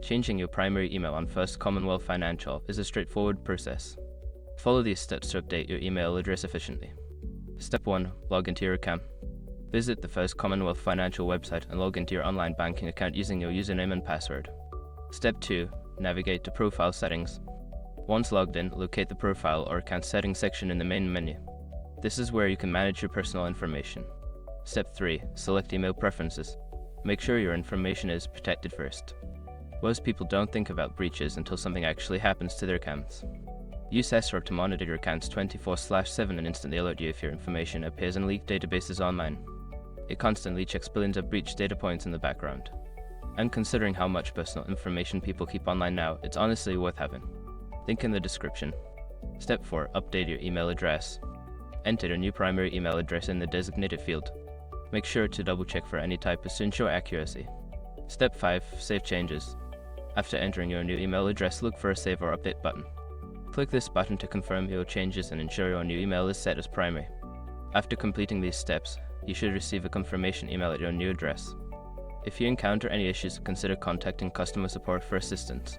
Changing your primary email on First Commonwealth Financial is a straightforward process. Follow these steps to update your email address efficiently. Step 1. Log into your account. Visit the First Commonwealth Financial website and log into your online banking account using your username and password. Step 2. Navigate to Profile Settings. Once logged in, locate the Profile or Account Settings section in the main menu. This is where you can manage your personal information. Step 3. Select Email Preferences. Make sure your information is protected first. Most people don't think about breaches until something actually happens to their accounts. Use SSR to monitor your accounts 24/7 and instantly alert you if your information appears in leaked databases online. It constantly checks billions of breached data points in the background. And considering how much personal information people keep online now, it's honestly worth having. Link in the description. Step 4. Update your email address. Enter your new primary email address in the designated field. Make sure to double check for any typos to ensure accuracy. Step 5. Save changes. After entering your new email address, look for a Save or Update button. Click this button to confirm your changes and ensure your new email is set as primary. After completing these steps, you should receive a confirmation email at your new address. If you encounter any issues, consider contacting customer support for assistance.